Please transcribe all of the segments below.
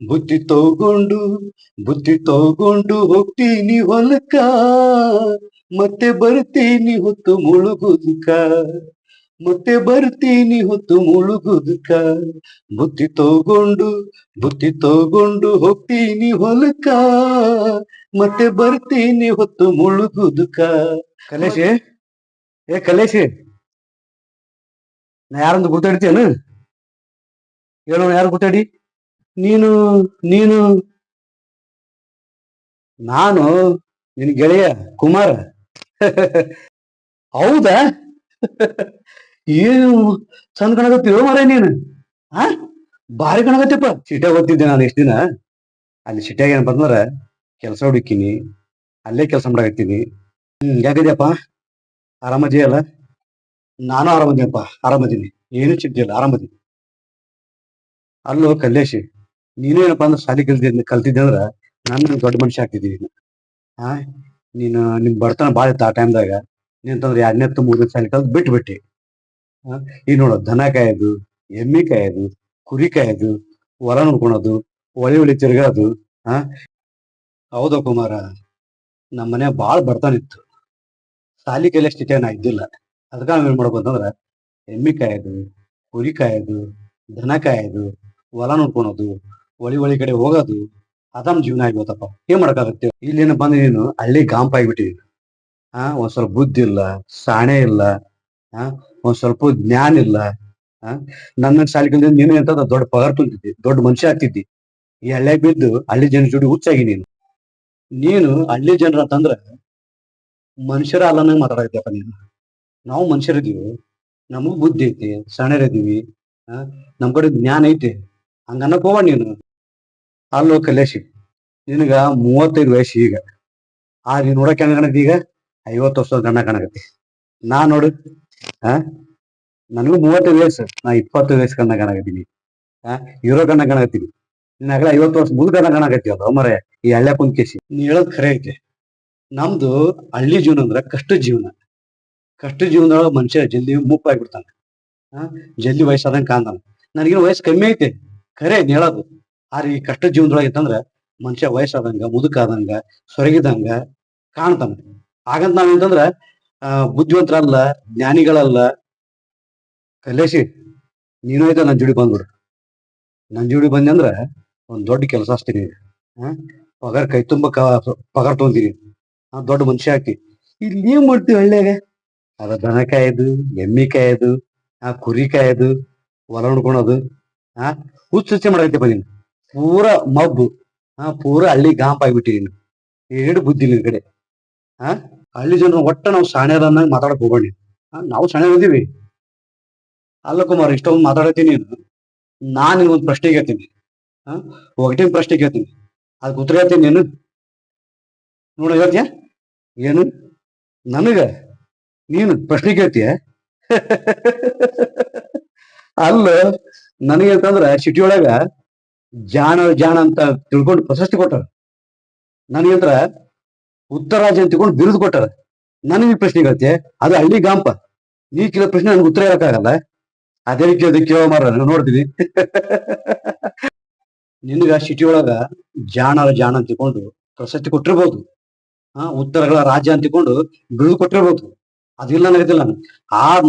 ಬುತ್ತಿ ತಗೊಂಡು ಬುತ್ತಿ ತಗೊಂಡು ಹೋಗ್ತೀನಿ ಹೊಲಕ್ಕ, ಮತ್ತೆ ಬರ್ತೀನಿ ಹೊತ್ತು ಮುಳುಗುದ್ಕ, ಮತ್ತೆ ಬರ್ತೀನಿ ಹೊತ್ತು ಮುಳುಗುದ್ಕ. ಬುತ್ತಿ ತಗೊಂಡು ಹೋಗ್ತೀನಿ ಹೊಲಕ್ಕ, ಮತ್ತೆ ಬರ್ತೀನಿ ಹೊತ್ತು ಮುಳುಗುದ್ಕ. ಕಲೇಶಿ, ಏ ಕಲೇಶಿ, ನಾ ಯಾರಂದು ಗುರ್ತಾಡ್ತೀಯನು? ಹೇಳೋ, ಯಾರು ಗುರ್ತಾಡಿ? ನೀನು ನೀನು ನಾನು ನಿನ್ ಗೆಳೆಯ ಕುಮಾರ. ಹೌದಾ? ಏನು ಚಂದ ಕಾಣಕತ್ತೀವೋ ಮರ ನೀನು. ಆ ಭಾರಿ ಕಾಣಕತ್ತಪ್ಪ. ಸಿಟ್ಯಾಗ ಓದ್ತಿದ್ದೆ ನಾನು ಎಷ್ಟು ದಿನ. ಅಲ್ಲಿ ಸಿಟ್ಯಾಗ ಏನ್ ಬಂದ್ರ ಕೆಲಸ ಹುಡುಕಿನಿ, ಅಲ್ಲೇ ಕೆಲಸ ಮಾಡಕತ್ತೀನಿ. ಯಾಕಿದ್ಯಪ್ಪ, ಆರಾಮದಿಯಲ್ಲ? ನಾನು ಆರಾಮದಿನಪ್ಪ, ಆರಾಮದೀನಿ, ಏನು ಚಿಂತೆ ಇಲ್ಲ, ಆರಾಮದೀನಿ. ಅಲ್ಲೋ ಕಲ್ಲೇಶಿ, ನೀನು ಏನಪ್ಪಾ ಅಂದ್ರೆ ಶಾಲಿ ಕಲ್ತಿದ್ದೆ ಅಂದ್ರ ನಾನು ದೊಡ್ಡ ಮನುಷ್ಯ ಆಗ್ತಿದ್ದೀನಿ. ಆ ನೀನು ನಿಮ್ ಬಡತನ ಬಾಳ ಇತ್ತು ಆ ಟೈಮ್ದಾಗ. ನೀಂತಂದ್ರೆ ಎರಡನೇತ್ತು ಮೂರನೇ ಸಾಲಿ ಕಲ್ತ್ ಬಿಟ್ಬಿಟ್ಟಿ. ಈಗ ನೋಡು, ದನ ಕಾಯೋದು, ಎಮ್ಮಿ ಕಾಯೋದು, ಕುರಿ ಕಾಯೋದು, ಹೊಲ ನೋಡ್ಕೊಳೋದು, ಒಳಿ ಒಳಿ ತಿರ್ಗೋದು. ಆ ಹೌದಾ ಕುಮಾರ, ನಮ್ಮ ಮನೆ ಬಾಳ ಬಡತನ ಇತ್ತು. ಸಾಲಿ ಕಲಿಯೋ ಸ್ಥಿತಿ ನಾ ಇದ್ದಿಲ್ಲ. ಅದಕ್ಕ ನಾವ್ ಏನ್ ಮಾಡ್ಬೇಕು ಅಂತಂದ್ರ ಎಮ್ಮಿ ಕಾಯೋದು, ಕುರಿ ಕಾಯೋದು, ದನ ಕಾಯೋದು, ಹೊಲ ನೋಡ್ಕೊಳೋದು, ಒಳಿ ಒಳಿ ಕಡೆ ಹೋಗೋದು, ಅದಮ್ ಜೀವನ ಆಗ್ಬೋದಪ್ಪ. ಏನ್ ಮಾಡಕ್ಕಾಗತ್ತೆ? ಇಲ್ಲೇನ ಬಂದು ನೀನು ಹಳ್ಳಿ ಗಾಂಪ್ ಆಗಿಬಿಟ್ಟಿದೀನಿ. ಒಂದ್ ಸ್ವಲ್ಪ ಬುದ್ಧಿ ಇಲ್ಲ, ಸಾಣೆ ಇಲ್ಲ, ಒಂದ್ ಸ್ವಲ್ಪ ಜ್ಞಾನ ಇಲ್ಲ. ನನ್ನ ಶಾಲೆ ಕಲಿಯಿಂದ ನೀನು ಎಂತ ದೊಡ್ಡ ಪಗಾರ ತುಂಬಿದ್ದಿ, ದೊಡ್ಡ ಮನುಷ್ಯ ಆಗ್ತಿದ್ದಿ. ಈ ಹಳ್ಳಿಯಾಗ ಬಿದ್ದು ಹಳ್ಳಿ ಜನ ಜೋಡಿ ಹುಚ್ಚಾಗಿ ನೀನು ಹಳ್ಳಿ ಜನರ ಅಂತಂದ್ರ ಮನುಷ್ಯರ ಅಲ್ಲನಂಗ್ ಮಾತಾಡಕತ್ತೀಯಪ್ಪ ನೀನು. ನಾವು ಮನುಷ್ಯರಿದೀವಿ, ನಮಗ್ ಬುದ್ಧಿ ಐತಿ, ಸಣ್ಣರಿದೀವಿ, ನಮ್ ಕಡೆ ಜ್ಞಾನ ಐತಿ, ಹಂಗ ಅನ್ನಕ್ ಹೋಗ ನೀನು. ಅಲ್ಲೋ ಕಲೇಶಿ, ನಿನಗ 35 ವಯಸ್ಸು ಈಗ. ನೀನ್ ನೋಡಕ್ ಹೆಂಗ ಕಾಣತಿ ಈಗ? 50 ವರ್ಷದ ಗಂಡ ಕಾಣಕತ್ತಿ. ನಾ ನೋಡು, ನನಗೂ 35 ವಯಸ್ಸು, ನಾ 20 ವಯಸ್ಸು ಗಂಡ ಕಾಣಕತ್ತೀನಿ. ಇರೋ ಗಂಡ ಕಾಣಕತ್ತೀನಿ. ನಿನ್ನ ಆಗಲೇ 50 ವರ್ಷ ಮುದುಕ ಗಂಡ ಕಾಣಕತ್ತಿ ಅಲ್ಲ ಮರೆ. ಈ ಹಳ್ಳ್ಯಾಗ ಕುಂತ್ ಕೇಸಿ ನೀ ಹೇಳೋದ್ ಖರೆ ಐತಿ. ನಮ್ದು ಹಳ್ಳಿ ಜೀವನ ಅಂದ್ರ ಕಷ್ಟ ಜೀವನ. ಕಷ್ಟ ಜೀವನದೊಳಗ ಮನುಷ್ಯ ಜಲ್ದಿ ಮುಪ್ಪಾಗ್ಬಿಡ್ತಾನ. ಜಲ್ದಿ ವಯಸ್ಸಾದಂಗ ಕಾಣ್ತಾನ. ನನಗೇನು ವಯಸ್ಸು ಕಮ್ಮಿ ಐತೆ ಖರೆ ನೀ ಹೇಳೋದು. ಆದ್ರೆ ಈ ಕಷ್ಟ ಜೀವನದೊಳಗ ಇತ್ತಂದ್ರ ಮನುಷ್ಯ ವಯಸ್ಸಾದಂಗ, ಮುದುಕಾದಂಗ, ಸೊರಗಿದಂಗ ಕಾಣ್ತಾನ. ಹಾಗಂತ ನಾವೇಂತಂದ್ರ ಬುದ್ಧಿವಂತರಲ್ಲ, ಜ್ಞಾನಿಗಳಲ್ಲ. ಕಲೇಶಿ, ನೀನು ಐತೆ ನನ್ ಜೋಡಿ ಬಂದ್ಬಿಡು. ನನ್ ಜೋಡಿ ಬಂದೆ ಅಂದ್ರ ಒಂದ್ ದೊಡ್ಡ ಕೆಲಸ ಹಚ್ತೀನಿ. ಪಗಾರ ಕೈ ತುಂಬ ಪಗಾರ ತಗೊಂತೀನಿ. ದೊಡ್ಡ ಮನುಷ್ಯ ಆಗ್ತಿ. ಇಲ್ಲಿ ಏನ್ ಮಾಡ್ತೀವಿ ಹಳ್ಳ್ಯಾಗ? ಅದ ದನ ಕಾಯೋದು, ಎಮ್ಮಿ ಕಾಯೋದು, ಕುರಿ ಕಾಯೋದು, ಹೊಲ ನೋಡ್ಕೊಳೋದು, ಹುಚ್ಚ ಮಾಡೈತಪ್ಪ ನೀನು. ಪೂರಾ ಮಬ್ಬು, ಪೂರಾ ಹಳ್ಳಿ ಗಾಂಪ್ ಆಗ್ಬಿಟ್ಟಿದೀನಿ. ಎರಡು ಬುದ್ಧಿ ನಿನ್ ಕಡೆ. ಹಳ್ಳಿ ಜನರು ಒಟ್ಟ ನಾವು ಶಾಣ್ಯರನ್ನಾಗ ಮಾತಾಡಕ್ ಹೋಗೋಣ. ನಾವು ಶಾಣ್ಯರ್ ಇದೀವಿ. ಅಲ್ಲ ಕುಮಾರ್, ಇಷ್ಟೊಂದು ಮಾತಾಡತ್ತೀನಿ ನೀನು. ನಾನ್ ನಿನ್ಗೊಂದು ಪ್ರಶ್ನೆ ಕೇಳ್ತೀನಿ. ಒಗಟಿನ ಪ್ರಶ್ನೆ ಕೇಳ್ತೀನಿ, ಅದಕ್ಕೆ ಉತ್ತರ ಹೇಳ್ತೀನಿ ನೀನು. ನೋಡ, ಹೇಳ್ತೀಯ ಏನು? ನನಗ ನೀನು ಪ್ರಶ್ನೆ ಕೇಳ್ತೀಯ? ಅಲ್ಲ, ನನಗಂತಂದ್ರ ಸಿಟಿ ಒಳಗ ಜಾಣ ಜಾಣ ಅಂತ ತಿಳ್ಕೊಂಡು ಪ್ರಶಸ್ತಿ ಕೊಟ್ಟಾರ. ನನಗಂತ್ರ ಉತ್ತರ ರಾಜ್ಯ ಅಂತ ತಿಳ್ಕೊಂಡು ಬಿರುದು ಕೊಟ್ಟಾರ. ನನಗೆ ಪ್ರಶ್ನೆ ಕೇಳ್ತೀಯ? ಅದು ಹಳ್ಳಿ ಗಾಂಪ. ನೀ ಕೇಳೋ ಪ್ರಶ್ನೆ ನನ್ಗೆ ಉತ್ತರ ಹೇಳಕ್ಕಾಗಲ್ಲ. ಅದೇ ಕೇಳೋ ಮಾರ ನೋಡ್ತೀನಿ. ನಿನಗ ಸಿಟಿ ಒಳಗ ಜಾಣ ಜಾಣ ಅಂತ ತಿಳ್ಕೊಂಡು ಪ್ರಶಸ್ತಿ ಕೊಟ್ಟಿರ್ಬೋದು. ಉತ್ತರಗಳ ರಾಜ್ಯ ಅಂತ ತಿಳ್ಕೊಂಡು ಬಿರುದು ಕೊಟ್ಟಿರ್ಬೋದು. ಅದಿಲ್ಲ ಅನ್ನೋದಿಲ್ಲ.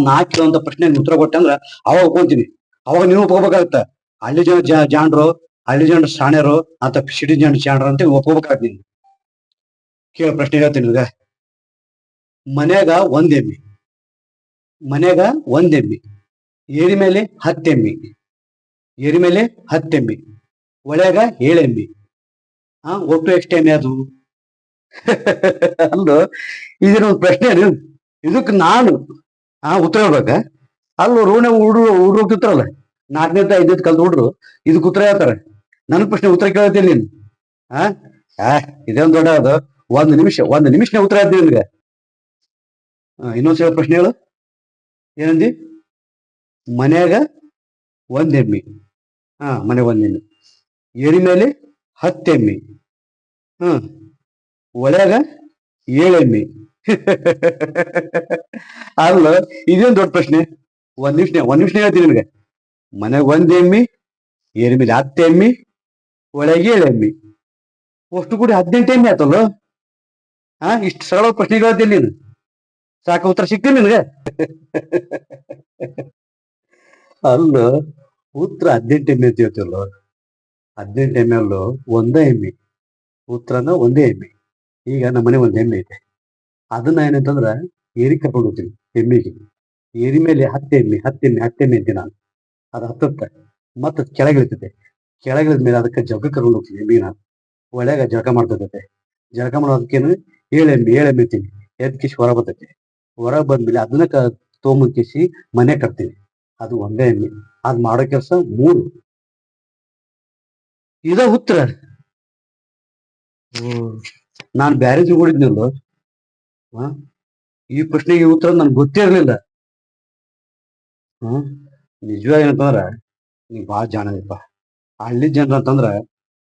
ನಾ ಕೇಳುವಂತ ಪ್ರಶ್ನೆ ಉತ್ತರ ಕೊಟ್ಟೆ ಅಂದ್ರ ಅವಾಗ ಒಪ್ಕೊಂತೀನಿ. ಅವಾಗ ನೀವು ಒಪ್ಕೋಬೇಕಾಗತ್ತ. ಹಳ್ಳಿ ಜನ ಜಾಣರು, ಹಳ್ಳಿ ಜನ ಶಾಣ್ಯರು ಅಂತ ಸಿಟಿ ಜನ ಜಾಣರು ಅಂತ ಒಪ್ಕೋಬೇಕಾಗತ್ ನೀನು. ಕೇಳ ಪ್ರಶ್ನೆ ಹೇಳ್ತೀನಿ ನಿನಗ. ಮನ್ಯಾಗ ಒಂದ್ ಎಮ್ಮಿ, ಏರಿ ಮೇಲೆ 10 ಎಮ್ಮಿ, ಏರಿ ಮೇಲೆ 10 ಎಮ್ಮಿ, ಒಳ್ಯಾಗ 7 ಎಮ್ಮಿ. ಒಟ್ಟು ಎಷ್ಟು ಎಮ್ಮೆ ಅದು? ಅಲ್ಲೋ, ಇದೇನು ಒಂದು ಪ್ರಶ್ನೆ? ಇದಕ್ಕೆ ನಾನು ಉತ್ತರ ಹೇಳ್ಬೇಕ? ಅಲ್ಲೂ ರೋಣ ಹುಡ್ರು ಹೋಗ್ತಿರ್ತಾರಲ್ಲ, 4ನೇದ 5ನೇದ ಕಲ್ತು ಹುಡ್ರು, ಇದಕ್ಕೆ ಉತ್ತರ ಹೇಳ್ತಾರೆ. ನನ್ ಪ್ರಶ್ನೆ ಉತ್ತರ ಕೇಳ್ತೀನಿ ನೀನು. ಇದೇನ್ ದೊಡ್ಡ ಅದು? ಒಂದು ನಿಮಿಷ ಉತ್ತರ ಹೇಳ್ತೀನಿ ನಿನ್ಗೆ. ಇನ್ನೊಂದ್ಸಲ ಪ್ರಶ್ನೆ ಹೇಳು. ಏನಂದಿ? ಮನ್ಯಾಗ ಒಂದ್ ಎಮ್ಮಿ, ಮನೆ ಒಂದ್ ಎಮ್ಮಿ, ಏರಿ ಮೇಲೆ 10 ಎಮ್ಮಿ, ಒಳ್ಯಾಗ 7 ಎಮ್ಮಿ. ಅಲ್ಲ, ಇದೇನ್ ದೊಡ್ಡ ಪ್ರಶ್ನೆ? ಒಂದ್ ನಿಮಿಷ ಹೇಳ್ತೀನಿ ನಿನ್ಗೆ. ಮನೆಗ್ ಒಂದ್ ಎಮ್ಮಿ, ಏರಿ ಮೇಲೆ 10 ಎಮ್ಮಿ, ಒಳಗೆ 7 ಎಮ್ಮಿ. ಅಷ್ಟು ಕೂಡಿ 18 ಎಮ್ಮಿ ಆತಲ್ಲ. ಇಷ್ಟು ಸರಳ ಪ್ರಶ್ನೆ ಕೇಳ್ತೀನಿ ನೀನು. ಸಾಕ ಉತ್ತರ ಸಿಗ್ತೀನಿ ನಿನಗೆ. ಅಲ್ಲ, ಉತ್ತರ 18 ಎಮ್ಮೆ ಅಂತ ಹೇಳ್ತಿಲ್ಲ. 18 ಎಮ್ಮೆ ಅಲ್ಲೋ, ಒಂದೇ ಎಮ್ಮಿ. ಉತ್ತರನ ಒಂದೇ ಎಮ್ಮಿ. ಈಗ ನಮ್ಮ ಮನೆ ಒಂದ್ ಎಮ್ಮೆ ಐತೆ. ಅದನ್ನ ಏನಂತಂದ್ರ ಏರಿ ಕರ್ಕೊಂಡು ಹೋಗ್ತೀನಿ ಎಮ್ಮಿಗೆ. ಏರಿ ಮೇಲೆ 10 ಎಮ್ಮಿ ಅಂತೀನಿ ನಾನು. ಅದು ಹತ್ತತ್ತ ಮತ್ತ ಕೆಳಗಿಳಿತೈತೆ. ಕೆಳಗಿಳಿದ ಮೇಲೆ ಅದಕ್ಕೆ ಜಗ್ಗ ಕರ್ಕೊಂಡು ಹೋಗ್ತೀನಿ ಎಮ್ಮಿಗೆ ನಾನು. ಒಳ್ಯಾಗ ಜಳಕ ಮಾಡ್ತೈತೆ. ಜಳಕ ಮಾಡೋದಕ್ಕೇನು 7 ಎಮ್ಮಿ ಅಂತೀನಿ. ಎದ್ ಕಿಸಿ ಹೊರ ಬರ್ತೈತಿ. ಹೊರ ಬಂದ್ಮೇಲೆ ಅದನ್ನ ತೊಗೊಂಬಂದ್ ಕಿಸಿ ಮನೆ ಕಟ್ತೀನಿ. ಅದು ಒಂದೇ ಎಮ್ಮಿ. ಅದ್ ಮಾಡೋ ಕೆಲಸ 3. ಇದ ಉತ್ತರ. ನಾನ್ ಬ್ಯಾರೆ ತಿಳ್ಕೊಂಡಿದ್ನಲ್ಲ. ಈ ಪ್ರಶ್ನೆಗೆ ಉತ್ತರ ನನ್ಗೆ ಗೊತ್ತೇ ಇರ್ಲಿಲ್ಲ. ನಿಜವಾಗಿ ಏನಂತಂದ್ರ ನೀ ಬಾಳ ಜಾಣದಪ್ಪ. ಹಳ್ಳಿ ಜನರು ಅಂತಂದ್ರ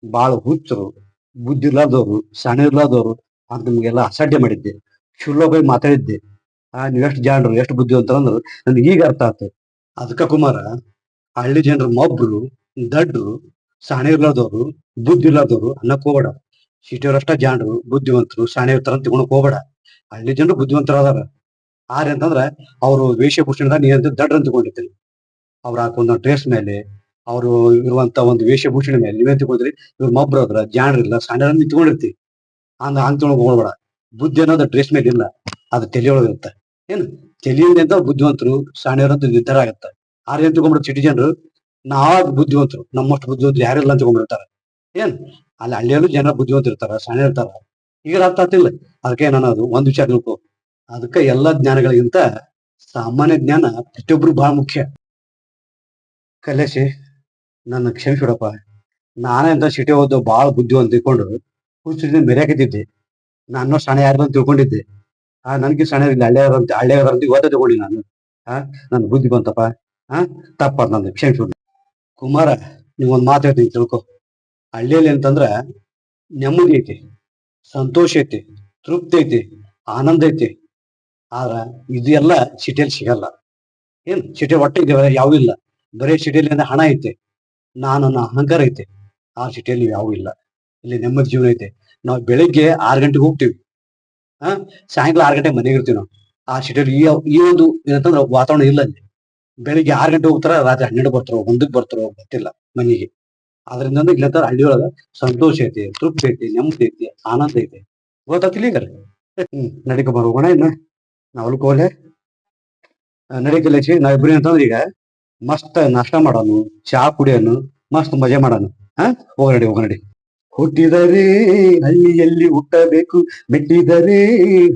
ಬಾಳ ಹುಚ್ಚರು, ಬುದ್ಧಿ ಇರ್ಲಾರ್ದವ್ರು, ಸಣ್ಣ ಇರ್ಲಾರ್ದವ್ರು ಅಂತ ನಿಮ್ಗೆಲ್ಲ ಅಸಡ್ಡೆ ಮಾಡಿದ್ದೆ. ಶುಲ್ಲಾಗಿ ಮಾತಾಡಿದ್ದೆ. ನೀವ್ ಎಷ್ಟು ಜಾಣರು, ಎಷ್ಟು ಬುದ್ಧಿವಂತರು ಅಂದ್ರೆ ನನ್ಗೆ ಈಗ ಅರ್ಥ ಆಯ್ತು. ಅದಕ್ಕ ಕುಮಾರ, ಹಳ್ಳಿ ಜನರು ಮೊಬ್ರು, ದಡ್ರು, ಸಾಣೆ ಇರ್ಲಾರ್ದವ್ರು, ಬುದ್ಧಿ ಇರ್ಲಾರ್ದವ್ರು ಅನ್ನಕ್ ಹೋಗ್ಬೇಡ. ಸಿಟಿಯವ್ರಷ್ಟ ಜಾಣರು, ಬುದ್ಧಿವಂತರು, ಸಾಣೆ ಇರ್ತಾರ ಅಂತ ತಿಳ್ಕೊಳಕ್ ಹೋಗ್ಬೇಡ. ಹಳ್ಳಿ ಜನರು ಬುದ್ಧಿವಂತರ ಅದಾರ. ಎಂತಂದ್ರ ಅವ್ರು ವೇಷಭೂಷಣದಾಗ ನೀ ಅಂತ ದಡ್ರ ಅಂತ ತಿಳ್ಕೊಂಡಿರ್ತೀರಿ. ಅವ್ರು ಹಾಕೊಂಡ ಡ್ರೆಸ್ ಮೇಲೆ, ಅವರು ಇರುವಂತ ಒಂದು ವೇಷಭೂಷಣ ಮೇಲೆ ನೀವೇನ್ ತಿಳ್ಕೊಂಡ್ರಿ ಇವ್ರು ಮೊಬ್ರು ಅದ್ರ, ಜಾಣರಿಲ್ಲ, ಸಾಣ್ಯ ನಿಂತ್ಕೊಂಡಿರ್ತೀವಿ. ಹಂಗ್ ತಿಳ್ಕೊಳಕ್ ಹೋಗ್ಬೇಡ. ಬುದ್ಧಿ ಅನ್ನೋದು ಡ್ರೆಸ್ ಮೇಲೆ ಇಲ್ಲ, ಅದು ತಲೆಯೊಳಗೆ ಇರುತ್ತೆ. ಏನು ತಲೆಯಿಂದ ಬುದ್ಧಿವಂತರು, ಸಾಣ್ಯರಂತ ನಿರ್ಧಾರ ಆಗತ್ತ. ಏನ್ ತಿಳ್ಕೊಂಡ್ಬಿಡ್ತಾರೆ ಸಿಟಿ ಜನರು, ನಾವ್ ಬುದ್ಧಿವಂತರು, ನಮ್ಮಷ್ಟು ಬುದ್ಧಿವಂತರು ಯಾರಿಲ್ಲ ಅಂತ ತಿಳ್ಕೊಂಡ್ಬಿಡ್ತಾರ. ಏನ್ ಅಲ್ಲಿ ಹಳ್ಳಿಯಲ್ಲೂ ಜನ ಬುದ್ಧಿವಂತ ಇರ್ತಾರ, ಶಾಣೆ ಇರ್ತಾರ. ಈಗ ಅರ್ಥ ಆಗ್ತಿಲ್ಲ. ಅದಕ್ಕೆ ನಾನು ಅದು ಒಂದ್ ವಿಚಾರ ತಿಳ್ಕೊ. ಅದಕ್ಕೆ ಎಲ್ಲಾ ಜ್ಞಾನಗಳಿಗಿಂತ ಸಾಮಾನ್ಯ ಜ್ಞಾನ ಪ್ರತಿಯೊಬ್ರು ಬಹಳ ಮುಖ್ಯ. ಕಲೇಶಿ, ನನ್ನ ಕ್ಷಮಿಸ್ಬಿಡಪ್ಪ. ನಾನೇ ಅಂತ ಸಿಟಿ ಓದೋ ಬಹಳ ಬುದ್ಧಿವಂತ ತಿಳ್ಕೊಂಡು ಹುಚ್ಚು ಮೆರ್ಯಾಕತ್ತಿದ್ದೆ. ನಾನು ಶಾಣೆ ಯಾರು ತಿಳ್ಕೊಂಡಿದ್ದೆ. ನನ್ಗೆ ಶಾಣೆ ಇಲ್ಲ, ಹಳ್ಳಿಯಾರ ಅಂತ ಇವತ್ತೇ ತಗೊಂಡಿ ನಾನು. ನನ್ ಬುದ್ಧಿ ಬಂತಪ್ಪ. ತಪ್ಪಾದ ನಂದು, ಕ್ಷಮಿಸ್ಬಿಡು. ಕುಮಾರ, ನೀವೊಂದ್ ಮಾತು ಹೇಳ್ತೀನಿ ತಿಳ್ಕೊ. ಹಳ್ಳಿಯಲ್ಲಿ ಅಂತಂದ್ರ ನೆಮ್ಮದಿ ಐತಿ, ಸಂತೋಷ ಐತಿ, ತೃಪ್ತಿ ಐತಿ, ಆನಂದ ಐತಿ. ಆದ್ರ ಇದು ಎಲ್ಲ ಸಿಟಿಯಲ್ಲಿ ಸಿಗಲ್ಲ. ಏನ್ ಸಿಟಿ ಒಟ್ಟಿಗೆ ಯಾವೂ ಇಲ್ಲ. ಬರೀ ಸಿಟಿಯಲ್ಲಿ ಹಣ ಐತೆ, ನನ್ನ ಅಹಂಕಾರ ಐತೆ. ಆ ಸಿಟಿಯಲ್ಲಿ ಯಾವೂ ಇಲ್ಲ. ಇಲ್ಲಿ ನೆಮ್ಮದಿ ಜೀವನ ಐತೆ. ನಾವು ಬೆಳಿಗ್ಗೆ 6 ಗಂಟೆಗೆ ಹೋಗ್ತೀವಿ, ಸಾಯಂಕಾಲ 6 ಗಂಟೆಗೆ ಮನೆಗೆ ಇರ್ತೀವಿ ನಾವು. ಆ ಸಿಟಿಯಲ್ಲಿ ಈ ಒಂದು ಏನಂತಂದ್ರೆ ವಾತಾವರಣ ಇಲ್ಲ. ಅಲ್ಲಿ ಬೆಳಿಗ್ಗೆ 6 ಗಂಟೆ ಹೋಗ್ತಾರ, ರಾತ್ರಿ 12 ಬರ್ತಾರೋ, 1ಕ್ಕೆ ಬರ್ತಾರೋ ಗೊತ್ತಿಲ್ಲ ಮನೆಗೆ. ಅದರಿಂದ ಇಲ್ಲಂತ ಹಳ್ಳಿಯೊಳಗ ಸಂತೋಷ ಐತಿ, ತೃಪ್ತಿ ಐತಿ, ನೆಮ್ಮದಿ ಐತಿ, ಆನಂದ ಐತಿ. ಗೊತ್ತಾಗ್ತಿಲ್ಲ ಈಗ. ನಡಿಕ ಹೋಗೋಣ. ಇನ್ನ ನಾ ಹೊಲಕ್ ಹೋಗ್ಲೆ. ನಡಿಕಲ್ಲ ನಾವಿಬ್ರು ಅಂತಂದ್ರೆ ಈಗ ಮಸ್ತ್ ನಾಷ್ಟ ಮಾಡೋನು, ಚಾ ಕುಡಿಯೋನು, ಮಸ್ತ್ ಮಜಾ ಮಾಡೋನು. ಹೋಗನಡಿ. ಹುಟ್ಟಿದರೆ ಹಳ್ಳಿಯಲ್ಲಿ ಹುಟ್ಟಬೇಕು, ಮೆಟ್ಟಿದರೆ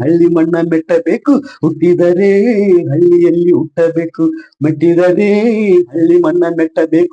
ಹಳ್ಳಿ ಮಣ್ಣ ಮೆಟ್ಟಬೇಕು. ಹುಟ್ಟಿದರೆ ಹಳ್ಳಿಯಲ್ಲಿ ಹುಟ್ಟಬೇಕು, ಮೆಟ್ಟಿದರೆ ಹಳ್ಳಿ ಮಣ್ಣ ಮೆಟ್ಟಬೇಕು.